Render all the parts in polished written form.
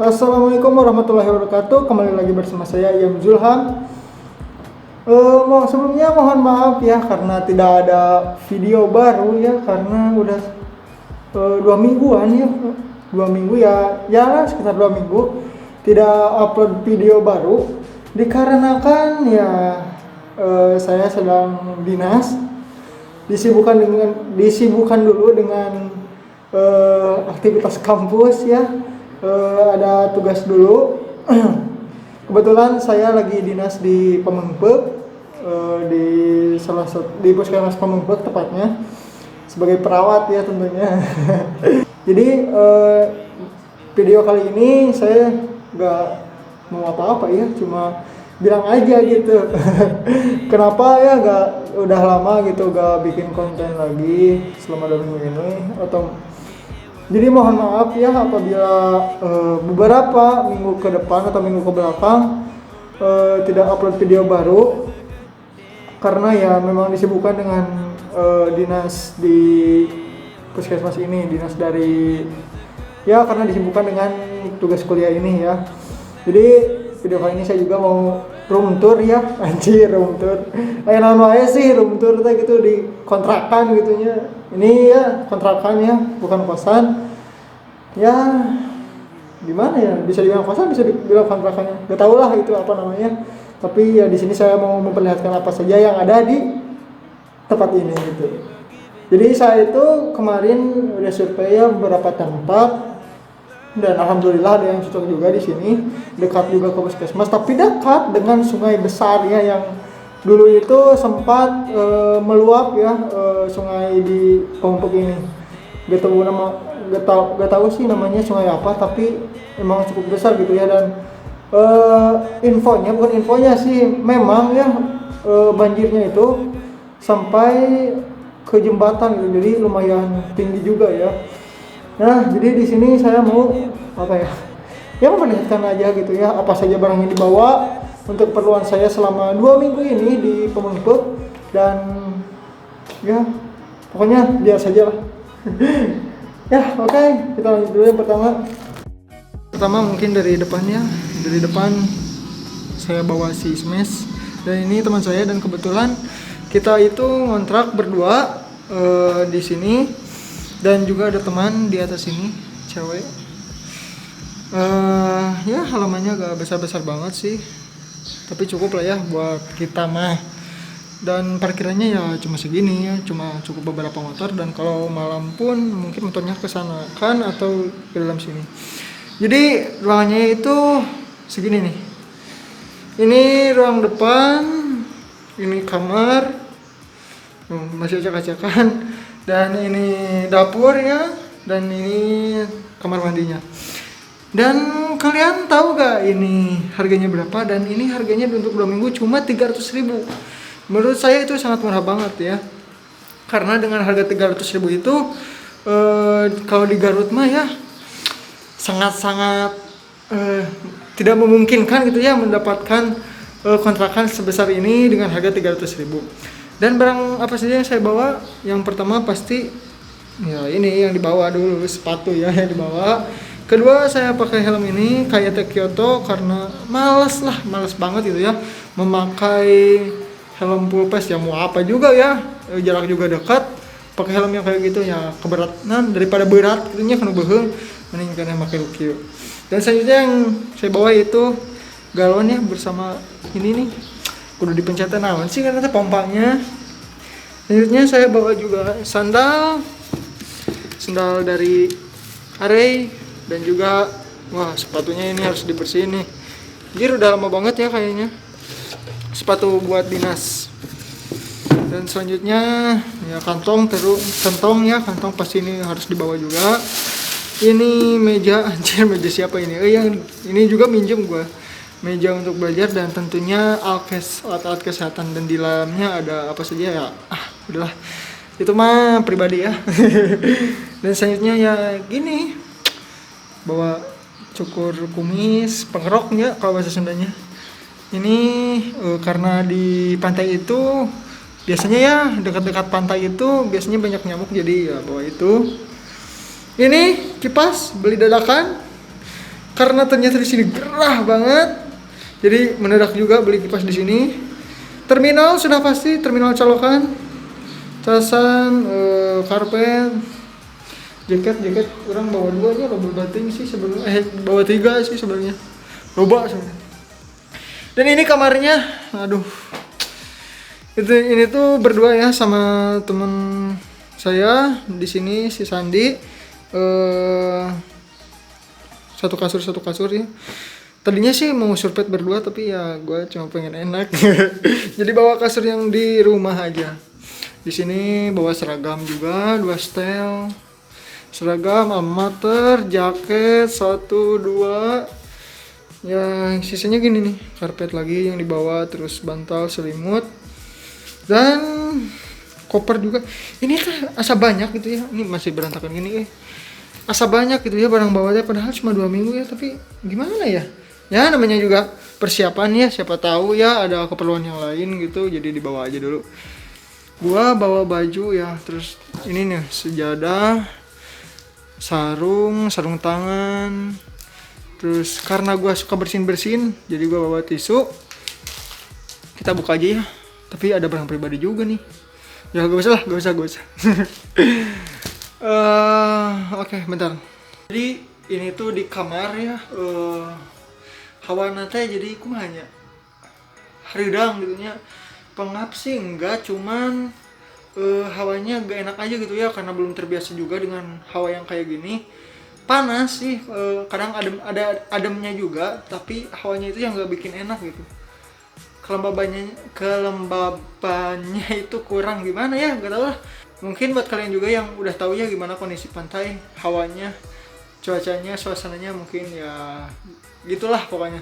Assalamualaikum warahmatullahi wabarakatuh. Kembali lagi bersama saya Yam Zulham. Sebelumnya mohon maaf ya karena tidak ada video baru ya, karena udah 2 mingguan ya, 2 minggu ya sekitar 2 minggu tidak upload video baru dikarenakan ya saya sedang dinas, disibukkan dulu dengan aktivitas kampus ya. Ada tugas dulu. Kebetulan saya lagi dinas di Pemengpek, di Puskesmas Pemengpek tepatnya sebagai perawat ya tentunya. Jadi video kali ini saya nggak mau apa-apa ya, cuma bilang aja gitu. Kenapa ya udah lama gitu gak bikin konten lagi selama 2 minggu ini, jadi mohon maaf ya apabila beberapa minggu ke depan atau minggu ke belakang tidak upload video baru, karena ya memang disibukkan dengan dinas di puskesmas ini, karena disibukkan dengan tugas kuliah ini ya. Jadi video kali ini saya juga mau room tour ya, room tour. Naon wae sih room tour teh gitu, di kontrakan gitunya. Ini ya kontrakan ya, bukan kosan. Ya gimana ya, bisa dibilang kosan, bisa dibilang kontrakannya. Gak tau lah itu apa namanya. Tapi ya di sini saya mau memperlihatkan apa saja yang ada di tempat ini gitu. Jadi saya itu kemarin udah survei ya beberapa tempat, dan alhamdulillah ada yang cocok juga di sini. Dekat juga ke puskesmas, tapi dekat dengan sungai besar ya, yang dulu itu sempat meluap ya, sungai di Pemengpek ini. Gak tahu sih namanya sungai apa, tapi emang cukup besar gitu ya. Dan bukan infonya sih, memang ya banjirnya itu sampai ke jembatan gitu, jadi lumayan tinggi juga ya. Nah, jadi di sini saya mau memperlihatkan aja gitu ya, apa saja barang yang dibawa untuk keperluan saya selama 2 minggu ini di Pemengpek. Dan ya pokoknya biar saja lah. Ya oke, kita lanjut dulu. Yang pertama mungkin dari depannya. Dari depan saya bawa si Smash, dan ini teman saya, dan kebetulan kita itu ngontrak berdua di sini, dan juga ada teman di atas sini cewek. Ya halamannya agak besar-besar banget sih, tapi cukup lah ya buat kita mah. Dan parkirannya ya cuma segini ya, cuma cukup beberapa motor, dan kalau malam pun mungkin motornya kesana kan atau ke dalam sini. Jadi ruangannya itu segini nih. Ini ruang depan, ini kamar, masih acak-acakan, dan ini dapur ya, dan ini kamar mandinya. Dan kalian tahu gak ini harganya berapa? Dan ini harganya untuk 2 minggu cuma 300.000. Menurut saya itu sangat murah banget ya. Karena dengan harga 300.000 itu kalau di Garut mah ya sangat-sangat tidak memungkinkan gitu ya mendapatkan kontrakan sebesar ini dengan harga 300.000. Dan barang apa saja yang saya bawa? Yang pertama pasti ya ini yang dibawa dulu, sepatu ya yang dibawa. Kedua, saya pakai helm ini Kayate Kyoto karena males banget gitu ya memakai helm full face. Ya mau apa juga ya, jarak juga dekat, pakai helm yang kayak gitu ya keberatan daripada berat gitunya, kan beuheung mending kan pakai Lukio. Dan selanjutnya yang saya bawa itu galon ya, bersama ini nih kudu dipencetan naon sih karena pompanya. Selanjutnya saya bawa juga sandal dari Arey, dan juga sepatunya ini harus dibersihin nih. Jadi udah lama banget ya kayaknya sepatu buat dinas. Dan selanjutnya ya kantong pasti ini harus dibawa juga. Ini meja, meja siapa ini? Yang ini juga minjem gua. Meja untuk belajar, dan tentunya alat-alat kesehatan, dan di dalamnya ada apa saja ya. Udahlah. Itu mah pribadi ya. Dan selanjutnya ya gini, bawa cukur kumis, pengeroknya kalau bahasa Sundanya. Ini karena di pantai itu biasanya ya, dekat-dekat pantai itu biasanya banyak nyamuk, jadi ya bawa itu. Ini kipas beli dadakan. karena ternyata di sini gerah banget. Jadi mendadak juga beli kipas di sini. Terminal sudah pasti, terminal colokan, casan, karpet, jaket orang bawa 2 aja, loba bating sih sebenarnya, bawa 3 sih sebenarnya, loba sebenarnya. Dan ini kamarnya, aduh, ini tuh berdua ya sama temen saya di sini si Sandi, satu kasur ya. Tadinya sih mau surpet berdua tapi ya gue cuma pengen enak. Jadi bawa kasur yang di rumah aja. Di sini bawa seragam juga, 2 setel. Seragam, alma mater, jaket 1 2. Ya sisanya gini nih, karpet lagi yang dibawa, terus bantal, selimut. Dan koper juga. Ini tuh asa banyak gitu ya. Ini masih berantakan gini asa banyak gitu ya barang bawanya, padahal cuma 2 minggu ya, tapi gimana ya? Ya namanya juga persiapan ya, siapa tahu ya ada keperluan yang lain gitu, jadi dibawa aja dulu. Gua bawa baju ya, terus ini nih sejadah, sarung tangan. Terus karena gua suka bersin, jadi gua bawa tisu. Kita buka aja ya. Tapi ada barang pribadi juga nih. Ya gak usah. Oke, bentar. Jadi ini tuh di kamar ya. Hawa nate jadi kumanya haridang gitu nya. Pengap sih enggak, cuman hawanya gak enak aja gitu ya, karena belum terbiasa juga dengan hawa yang kayak gini. Panas sih, kadang ademnya juga, tapi hawanya itu yang gak bikin enak gitu. Kelembabannya itu kurang, gimana ya, gak tau lah. Mungkin buat kalian juga yang udah tahu ya gimana kondisi pantai, hawanya, cuacanya, suasananya, mungkin ya gitulah pokoknya.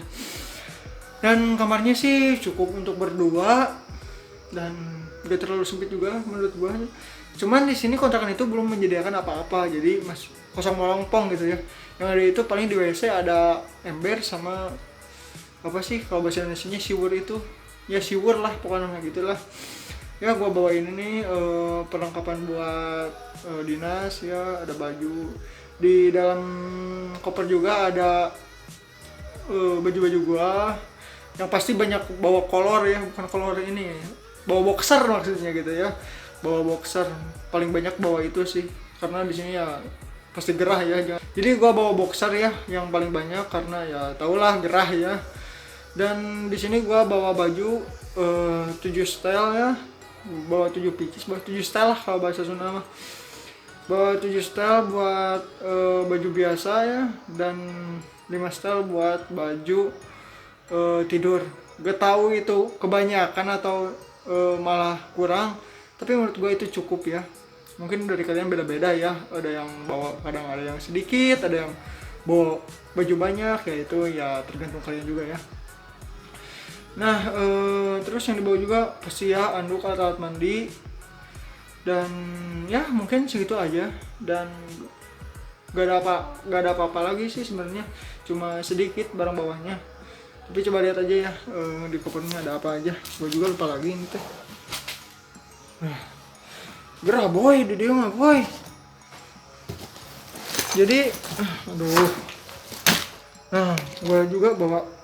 Dan kamarnya sih cukup untuk berdua dan gak terlalu sempit juga menurut gua. Cuman di sini kontrakan itu belum menyediakan apa-apa, jadi masih kosong melompong gitu ya. Yang ada itu paling di WC ada ember sama apa sih kalau bahasa Indonesianya siwur itu, ya siwur lah pokoknya gitulah. Ya gua bawain ini perlengkapan buat dinas ya, ada baju. Di dalam koper juga ada baju-baju gua, yang pasti banyak bawa kolor ya, bukan kolor ini, bawa boxer maksudnya gitu ya, bawa boxer paling banyak bawa itu sih, karena di sini ya pasti gerah ya. Jadi gua bawa boxer ya yang paling banyak, karena ya tahulah gerah ya. Dan di sini gua bawa baju 7 style ya, bawa 7 pieces, bawa 7 style lah kalau bahasa Sunda mah. Bawa 7 style buat baju biasa ya, dan 5 style buat baju tidur. Gak tahu itu kebanyakan atau malah kurang, tapi menurut gue itu cukup ya. Mungkin dari kalian beda-beda ya, ada yang bawa, kadang ada yang sedikit, ada yang bawa baju banyak, ya itu ya tergantung kalian juga ya. Nah terus yang dibawa juga pasti ya anduk, alat mandi, dan ya mungkin segitu aja. Dan gak ada apa-apa lagi sih sebenarnya, cuma sedikit barang bawahnya. Tapi coba lihat aja ya di kopernya ada apa aja. Gue juga lupa lagi ini teh. Gerah boy, di dia mah boy. Jadi aduh. Nah gue juga bawa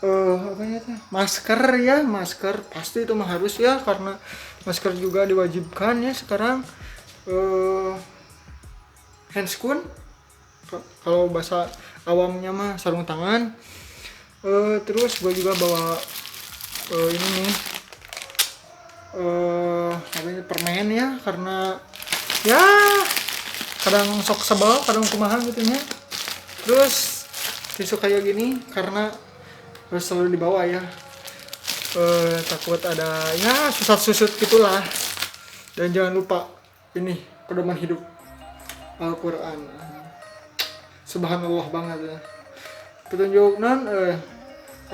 apa ya teh, masker ya, masker pasti itu mah harus ya, karena masker juga diwajibkan ya sekarang. Handscoon kalau bahasa awamnya mah sarung tangan. Terus gue juga bawa ini nih permen ya, karena ya kadang sok sebel, kadang kumaha gitu nya. Terus tisu kayak gini karena harus selalu dibawa ya, takut ada ya susut gitulah. Dan jangan lupa ini pedoman hidup Al-Quran. Subhanallah banget ya. Petunjuk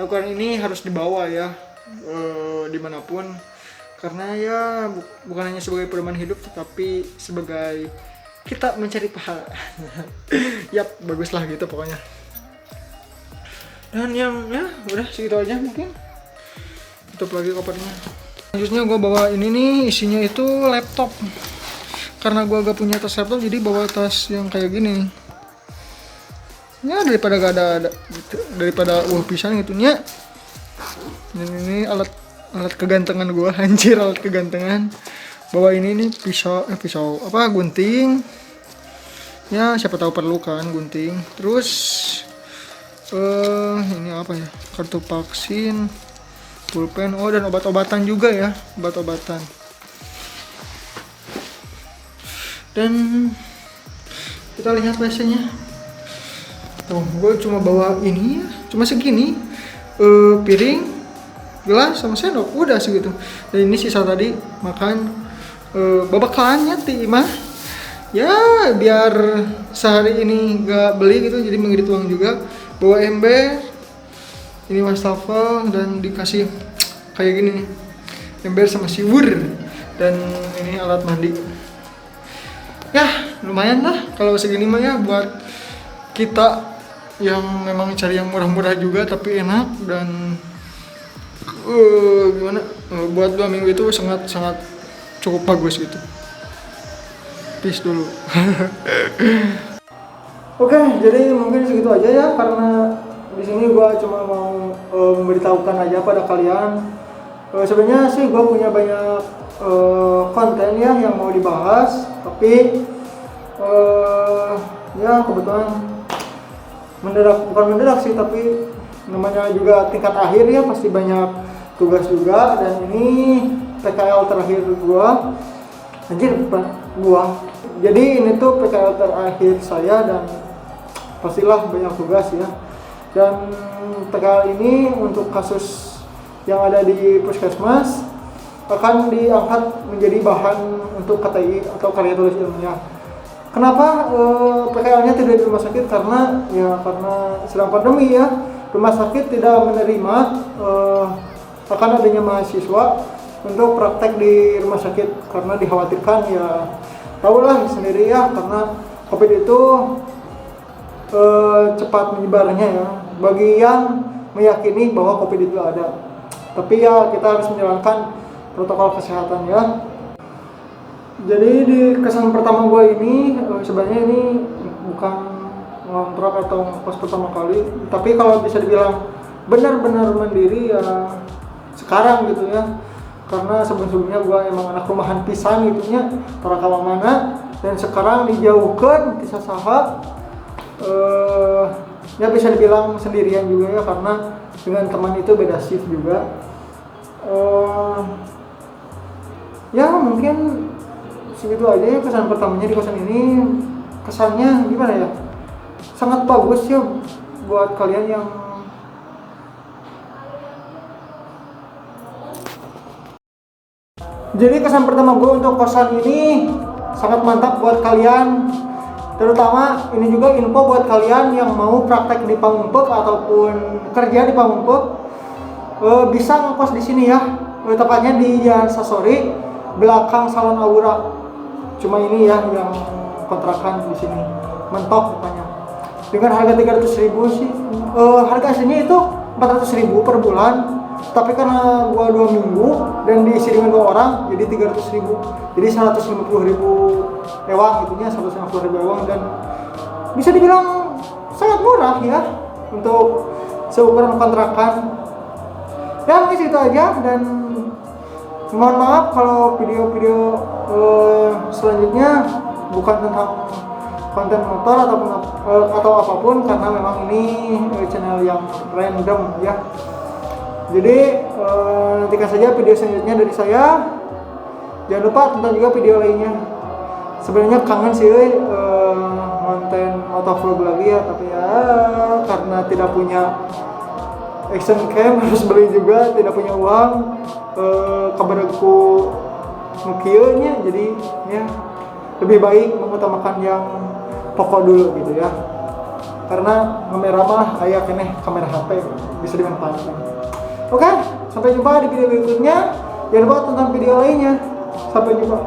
Al-Quran ini harus dibawa ya dimanapun, karena ya bukan hanya sebagai pedoman hidup, tetapi sebagai kita mencari pahala. Yap, baguslah gitu pokoknya. Dan yang ya udah segitu aja mungkin. Tutup lagi kopernya. Selanjutnya gue bawa ini nih, isinya itu laptop. Karena gue gak punya tas laptop, jadi bawa tas yang kayak gini. ya daripada gak ada daripada pisan gitunya. Ini alat kegantengan gua. Anjir, alat kegantengan. Bawa ini nih pisau apa, gunting. Ya siapa tahu perlu kan gunting. Terus ini apa ya, kartu vaksin, pulpen, dan obat-obatan juga ya, obat-obatan. Dan kita lihat biasanya gue cuma bawa ini ya, cuma segini, piring, gelas sama sendok, udah segitu. Dan ini sisa tadi makan babakannya mah ya, biar sehari ini gak beli gitu, jadi mengirit uang juga. Bawa ember, ini wastafel, dan dikasih kayak gini nih, ember sama siwur, dan ini alat mandi. Ya lumayan lah kalau segini mah ya, buat kita yang memang cari yang murah-murah juga tapi enak, dan gimana, buat 2 minggu itu sangat cukup bagus gitu. Peace dulu. Oke, jadi mungkin segitu aja ya, karena di sini gua cuma mau memberitahukan aja pada kalian. Sebenarnya sih gua punya banyak konten ya yang mau dibahas, tapi ya kebetulan bukan mendadak sih, tapi namanya juga tingkat akhir ya, pasti banyak tugas juga. Dan ini PKL terakhir gua. Jadi ini tuh PKL terakhir saya, dan pastilah banyak tugas ya. Dan PKL ini untuk kasus yang ada di puskesmas akan diangkat menjadi bahan untuk KTI atau karya tulis ilmiah. Kenapa PKL-nya tidak di rumah sakit? Karena sedang pandemi ya, rumah sakit tidak menerima akan adanya mahasiswa untuk praktek di rumah sakit, karena dikhawatirkan ya, tahulah sendiri ya, karena COVID itu cepat menyebarnya ya, bagi yang meyakini bahwa COVID itu ada. Tapi ya kita harus menjalankan protokol kesehatan ya. Jadi di kesan pertama gue ini sebenarnya ini bukan ngontrak atau ngekos pertama kali, tapi kalau bisa dibilang benar-benar mandiri ya sekarang gitu ya, karena sebelumnya gue emang anak rumahan pisan gitunya, para mana, dan sekarang dijauhkan kisah saha, ya bisa dibilang sendirian juga ya, karena dengan teman itu beda shift juga. Ya mungkin segitu aja ya kesan pertamanya di kosan ini. Kesannya gimana ya, sangat bagus ya buat kalian yang jadi kesan pertama gue untuk kosan ini sangat mantap buat kalian. Terutama ini juga info buat kalian yang mau praktek di Pamumpek ataupun kerja di Pamumpek, bisa ngekos di sini ya. Tepatnya di Jalan Sasori, belakang Salon Aura. Cuma ini ya yang kontrakan di sini, mentok pokoknya. Dengan harga 300.000 sih. Harga aslinya itu 400.000 per bulan. Tapi karena gua 2 minggu dan diisi dengan 2 orang, jadi 300.000. Jadi 150.000 ewang gitunya, 150.000 ewang, dan bisa dibilang sangat murah ya untuk seukuran kontrakan. Ya mungkin segitu aja, dan mohon maaf kalau video-video selanjutnya bukan tentang konten motor atau apapun, karena memang ini channel yang random ya. Jadi nantikan saja video selanjutnya dari saya. Jangan lupa tonton juga video lainnya. Sebenarnya kangen sih konten motovlog lagi ya, tapi ya karena tidak punya action cam, harus beli juga, tidak punya uang, kabarku nukieunya, jadi ya lebih baik mengutamakan yang pokok dulu gitu ya. Karena kamera mah aya keneh kamera HP bisa dimanfaatkan. Oke, sampai jumpa di video berikutnya. Jangan lupa tonton video lainnya. Sampai jumpa.